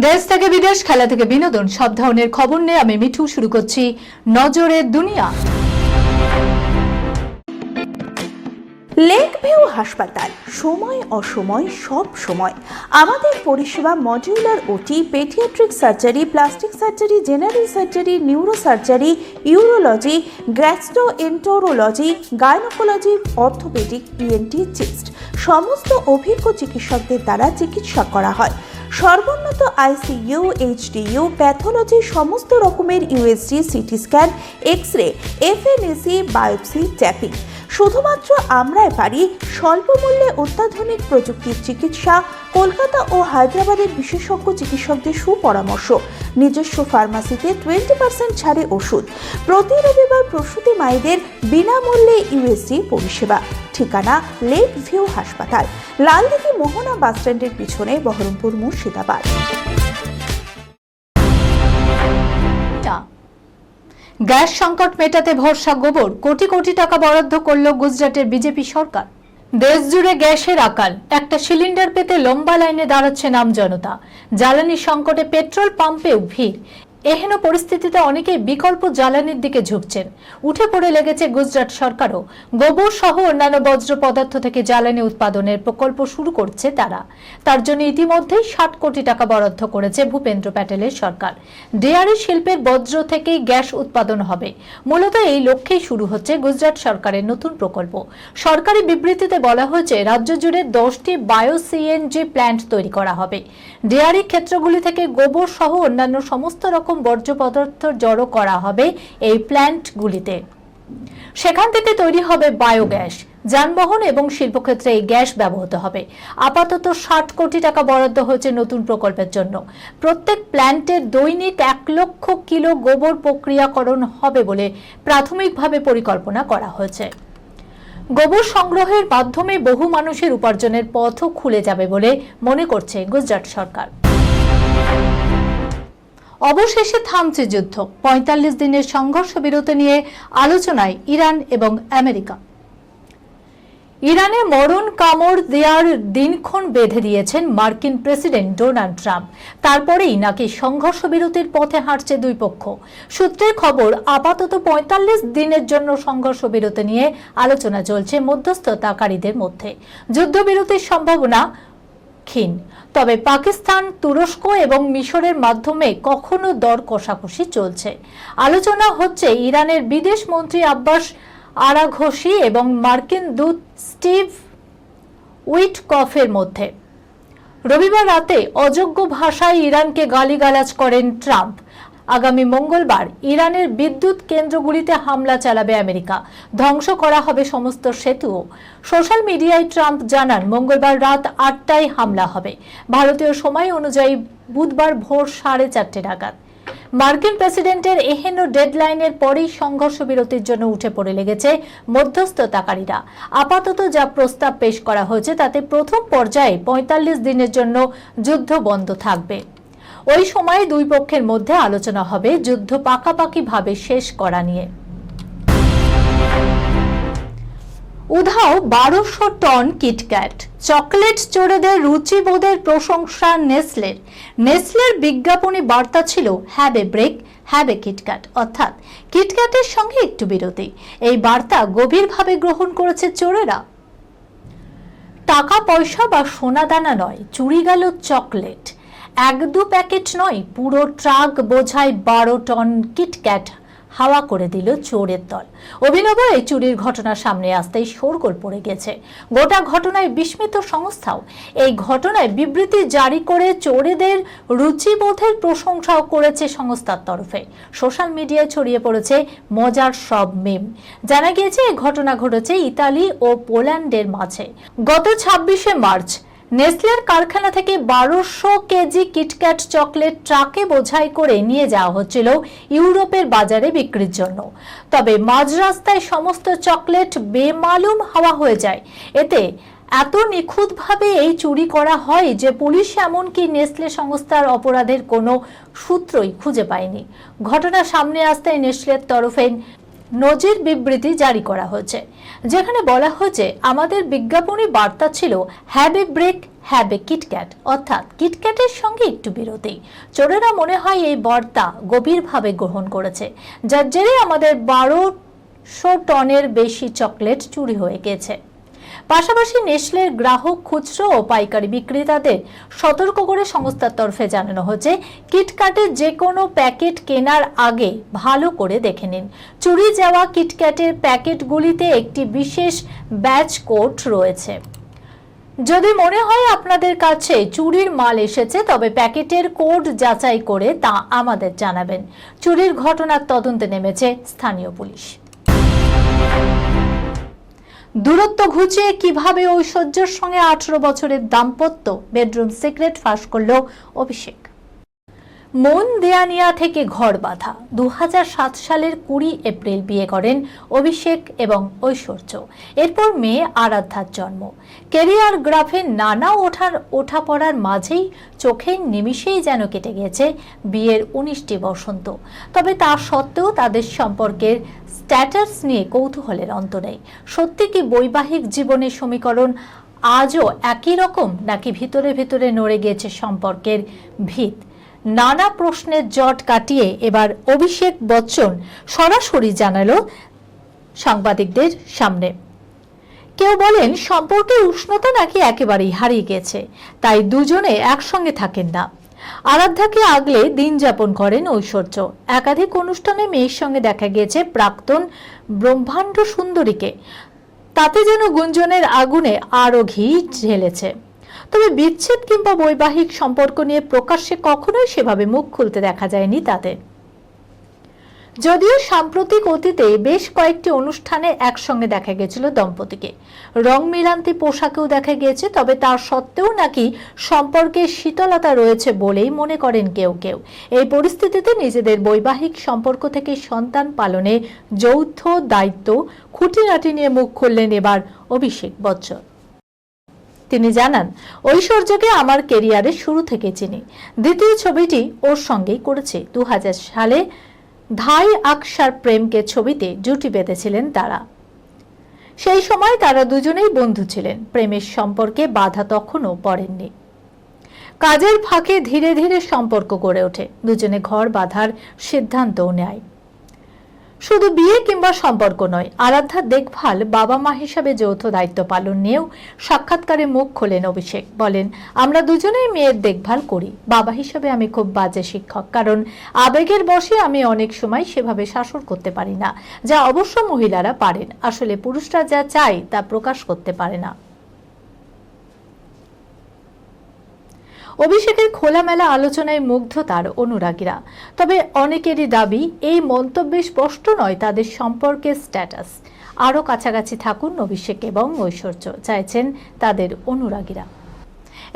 দেশ থেকে বিদেশ, খেলা থেকে বিনোদন, সব ধরনের খবর নিয়ে আমি মিঠু শুরু করছি নজরের দুনিয়া। লেক ভিউ হাসপাতাল, সময় অসময় সব সময় আমাদের পরিষেবা modular OT, paediatric surgery, plastic surgery, general surgery, neuro surgery, urology, gastroenterology, gynaecology, orthopaedic, ENT, chest সমস্ত অভিজ্ঞ চিকিৎসকদের দ্বারা চিকিৎসা করা হয়। সর্বোন্নত আইসিইউ, এইচডিইউ, প্যাথোলজি, সমস্ত রকমের USG, CT scan, X ray, FNAC, biopsy, tapping. শুধুমাত্র আমরাই পারি স্বল্প মূল্যে অত্যাধুনিক প্রযুক্তির চিকিৎসা, কলকাতা ও হায়দ্রাবাদের বিশেষজ্ঞ চিকিৎসকদের সুপরামর্শ, নিজস্ব ফার্মাসিতে 20% ছাড়ে ওষুধ, প্রতি রবিবার প্রসূতি মায়েদের বিনামূল্যে ইউএসজি পরিষেবা। ঠিকানা লেক ভিউ হাসপাতাল, লালদিঘি মোহনা বাসস্ট্যান্ডের পিছনে, বহরমপুর, মুর্শিদাবাদ। গ্যাস সংকট মেটাতে ভরসা গোবর, কোটি কোটি টাকা বরাদ্দ করল গুজরাটের বিজেপি সরকার। দেশ জুড়ে গ্যাসের আকাল, একটা সিলিন্ডার পেতে লম্বা লাইনে দাঁড়াচ্ছে জনতা। জ্বালানি সংকটে পেট্রোল পাম্পেও ভিড়। এহেন পরিস্থিতিতে অনেকেই বিকল্প জ্বালানির দিকে ঝুঁকছেন। উঠে পড়ে লেগেছে গুজরাট সরকারও। গোবর সহ অন্যান্য বর্জ্য পদার্থ থেকে জ্বালানি উৎপাদনের প্রকল্প শুরু করছে তারা। তার জন্য ইতিমধ্যেই 60 কোটি টাকা বরাদ্দ করেছে ভূপেন্দ্র প্যাটেলের সরকার। ডেয়ারি শিল্পের বর্জ্য থেকেই গ্যাস উৎপাদন হবে। মূলত এই লক্ষ্যেই শুরু হচ্ছে গুজরাট সরকারের নতুন প্রকল্প। সরকারি বিবৃতিতে বলা হয়েছে, রাজ্য জুড়ে 10টি বায়ো সিএনজি প্ল্যান্ট তৈরি করা হবে। ডেয়ারি ক্ষেত্রগুলি থেকে গোবর সহ অন্যান্য সমস্ত রকম বর্জ্য পদার্থ জড়ো করা হবে এই প্ল্যান্টগুলিতে। সেখান থেকে তৈরি হবে বায়োগ্যাস। যানবাহন এবং শিল্পক্ষেত্রে এই গ্যাস ব্যবহৃত হবে। আপাতত 60 কোটি টাকা বরাদ্দ হয়েছে নতুন প্রকল্পের জন্য। প্রত্যেক প্ল্যান্টের দৈনিক 1 লক্ষ কিলো গোবর প্রক্রিয়াকরণ হবে বলে প্রাথমিকভাবে পরিকল্পনা করা হয়েছে। গোবর সংগ্রহের মাধ্যমে বহু মানুষের উপার্জনের পথও খুলে যাবে বলে মনে করছে গুজরাট সরকার। অবশেষে থামছে যুদ্ধ। 45 দিনের সংঘর্ষ বিরতি নিয়ে আলোচনায় ইরান এবং আমেরিকা। ইরানে মরণ কামড় দেওয়ার দিনক্ষণ বেঁধে দিয়েছেন মার্কিন প্রেসিডেন্ট ডোনাল্ড ট্রাম্প। তারপরেই নাকি সংঘর্ষ বিরতির পথে হাঁটছে দুই পক্ষ। সূত্রের খবর, আপাতত 45 দিনের জন্য সংঘর্ষ বিরতি নিয়ে আলোচনা চলছে মধ্যস্থতাকারীদের মধ্যে। যুদ্ধবিরতির সম্ভাবনা ক্ষীণ। তবে পাকিস্তান, তুরস্ক এবং মিশরের মাধ্যমে কখনো দর কষাকষি চলছে। আলোচনা হচ্ছে ইরানের বিদেশ মন্ত্রী আব্বাস আরাঘসি এবং মার্কিন দূত স্টিভ উইটকফের মধ্যে। রবিবার রাতে অযোগ্য ভাষায় ইরানকে গালিগালাজ করেন ট্রাম্প। আগামী মঙ্গলবার ইরানের বিদ্যুৎ কেন্দ্রগুলিতে হামলা চালাবে আমেরিকা। ধ্বংস করা হবে সমস্ত সেতুও। সোশ্যাল মিডিয়ায় ট্রাম্প জানান, মঙ্গলবার রাত 8টায় হামলা হবে, ভারতীয় সময় অনুযায়ী বুধবার ভোর 4:30 নাগাদ। মার্কিন প্রেসিডেন্টের এহেন ডেডলাইনের পরেই সংঘর্ষ বিরতির জন্য উঠে পড়ে লেগেছে মধ্যস্থতাকারীরা। আপাতত যা প্রস্তাব পেশ করা হয়েছে তাতে প্রথম পর্যায়ে 45 দিনের জন্য যুদ্ধ বন্ধ থাকবে। ওই সময় দুই পক্ষের মধ্যে আলোচনা হবে যুদ্ধ পাকাপাকিভাবে শেষ করা নিয়ে। উধাও 1200 টন কিটক্যাট। চকলেট চোরেদের রুচিবোধের প্রশংসা নেসলের। নেসলের বিজ্ঞাপনী বার্তা ছিল have a break, have a KitKat, অর্থাৎ কিটক্যাটের সঙ্গে একটু বিরতি। এই বার্তা গভীরভাবে গ্রহণ করেছে চোরেরা। টাকা পয়সা বা সোনাদানা নয়, চুরি গেল চকলেট। 1-2 প্যাকেট নয়, পুরো ট্রাক বোঝায় 12 টন কিটক্যাট হাওয়া করে দিল চোরের দল। অভিনব এই চুরির ঘটনা সামনে আসতেই শোরগোল পড়ে গেছে। গোটা ঘটনায় বিস্মিত সংস্থাও। এই ঘটনায় বিবৃতি জারি করে চোরেদের রুচিবোধের প্রশংসাও করেছে সংস্থার তরফে। সোশ্যাল মিডিয়ায় ছড়িয়ে পড়েছে মজার সব মিম। জানা গিয়েছে এই ঘটনা ঘটেছে ইতালি ও পোল্যান্ডের মাঝে। গত 26শে মার্চ নেসলের কারখানা থেকে 1200 কেজি কিটক্যাট চকলেট ট্রাকে বোঝাই করে নিয়ে যাওয়া হচ্ছিল ইউরোপের বাজারে বিক্রির জন্য। তবে মাঝ রাস্তায় সমস্ত চকলেট বেমালুম হাওয়া হয়ে যায়। এতে এত নিখুঁতভাবে এই চুরি করা হয় যে পুলিশ এমনকি নেসলে সংস্থার অপরাধের কোনো সূত্রই খুঁজে পায়নি। ঘটনা সামনে আসতে নেসলের তরফে নজির বিবৃতি জারি করা হয়েছে, যেখানে বলা হয়েছে, আমাদের বিজ্ঞাপনী বার্তা ছিল হ্যাভ এ ব্রেক, হ্যাবে কিটক্যাট, অর্থাৎ কিটক্যাটের সঙ্গে একটু বিরতি। চোরেরা মনে হয় এই বার্তা গভীরভাবে গ্রহণ করেছে, যার জেরে আমাদের 1200 টনের বেশি চকলেট চুরি হয়ে গেছে। পাশাপাশি নেসলের গ্রাহক, খুচরো ও পাইকারি বিক্রেতাদের সতর্ক করে সংস্থার তরফে জানানো হচ্ছে, কিটক্যাটের যে কোনো প্যাকেট কেনার আগে ভালো করে দেখে নিন। চুরি যাওয়া কিটক্যাটের প্যাকেটগুলিতে একটি বিশেষ ব্যাচ কোড রয়েছে। যদি মনে হয় আপনাদের কাছে চুরির মাল এসেছে, তবে প্যাকেটের কোড যাচাই করে তা আমাদের জানাবেন। চুরির ঘটনার তদন্তে নেমেছে স্থানীয় পুলিশ। দূরত্ব ঘুচিয়ে কিভাবে ঐশ্বর্যের সঙ্গে 18 বছরের দাম্পত্য বেডরুম সিক্রেট ফাঁস করল অভিষেক। মন দেয়ানিয়া থেকে ঘর বাঁধা। 2007 সালের 20 এপ্রিল বিয়ে করেন অভিষেক এবং ঐশ্বর্য। এরপর মেয়ে আরাধ্যার জন্ম। ক্যারিয়ার গ্রাফে নানা ওঠাপড়ার মাঝেই চোখের নিমিষেই যেন কেটে গেছে বিয়ের 19টি বসন্ত। তবে তা সত্ত্বেও তাদের সম্পর্কের স্ট্যাটাস নিয়ে কৌতূহলের অন্ত নেই। সত্যি কি বৈবাহিক জীবনের সমীকরণ আজও একই রকম, নাকি ভিতরে ভিতরে নড়ে গিয়েছে সম্পর্কের ভিত? নানা প্রশ্নের জট কাটিয়ে এবার অভিষেক বচ্চন সরাসরি জানালো সাংবাদিকদের সামনে। কেউ বলেন সম্পর্কের উষ্ণতা নাকি একেবারেই হারিয়ে গেছে, তাই দুজনে একসঙ্গে থাকেন না। আরাধ্যাকে আগলে দিন যাপন করেন ঐশ্বর্য। একাধিক অনুষ্ঠানে মেয়ের সঙ্গে দেখা গিয়েছে প্রাক্তন ব্রহ্মাণ্ড সুন্দরীকে। তাতে যেন গুঞ্জনের আগুনে আরো ঘি ঢেলেছে। তবে বিচ্ছেদ কিংবা বৈবাহিক সম্পর্ক নিয়ে প্রকাশ্যে কখনোই সেভাবে মুখ খুলতে দেখা যায়নি তাদের। যদিও সাম্প্রতিক অতীতে বেশ কয়েকটি অনুষ্ঠানে একসঙ্গে দেখা গেছিল দম্পতিকে। রং মিলান্তি পোশাকেও দেখা গিয়েছে, তবে তার সত্ত্বেও নাকি সম্পর্কে শীতলতা রয়েছে বলেই মনে করেন কেউ কেউ। এই পরিস্থিতিতে নিজেদের বৈবাহিক সম্পর্ক থেকে সন্তান পালনে যৌথ দায়িত্ব খুঁটিনাটি নিয়ে মুখ খুললেন এবার অভিষেক বচ্চন। তিনি জানান, ঐশ্বর্যকে আমার কেরিয়ারের শুরু থেকে চিনি। দ্বিতীয় ছবিটি ওর সঙ্গেই করেছে। 2000 সালে ধাই আকসার প্রেমকে ছবিতে জুটি বেঁধেছিলেন তারা। সেই সময় তারা দুজনেই বন্ধু ছিলেন। প্রেমের সম্পর্কে বাধা তখনও পড়েননি। কাজের ফাঁকে ধীরে ধীরে সম্পর্ক গড়ে ওঠে। দুজনে ঘর বাঁধার সিদ্ধান্তও নেয়। শুধু বিয়ে কিংবা সম্পর্ক নয়, আরাধ্যার দেখভাল, বাবা মা হিসাবে যৌথ দায়িত্ব পালন নিয়েও সাক্ষাৎকারে মুখ খোলেন অভিষেক। বলেন, আমরা দুজনেই মেয়ের দেখভাল করি। বাবা হিসাবে আমি খুব বাজে শিক্ষক, কারণ আবেগের বশে আমি অনেক সময় সেভাবে শাসন করতে পারি না, যা অবশ্য মহিলারা পারেন। আসলে পুরুষরা যা চায় তা প্রকাশ করতে পারে না। অভিষেকের খোলামেলা আলোচনায় মুগ্ধ তার অনুরাগীরা। তবে অনেকেরই দাবি, এই মন্তব্যে স্পষ্ট নয় তাদের সম্পর্কের স্ট্যাটাস। আরও কাছাকাছি থাকুন অভিষেক এবং ঐশ্বর্য, চাইছেন তাদের অনুরাগীরা।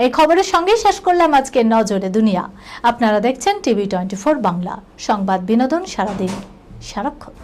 এই খবরের সঙ্গে শেষ করলাম আজকের নজরে দুনিয়া। আপনারা দেখছেন টিভি 24 বাংলা, সংবাদ বিনোদন সারাদিন সারাক্ষণ।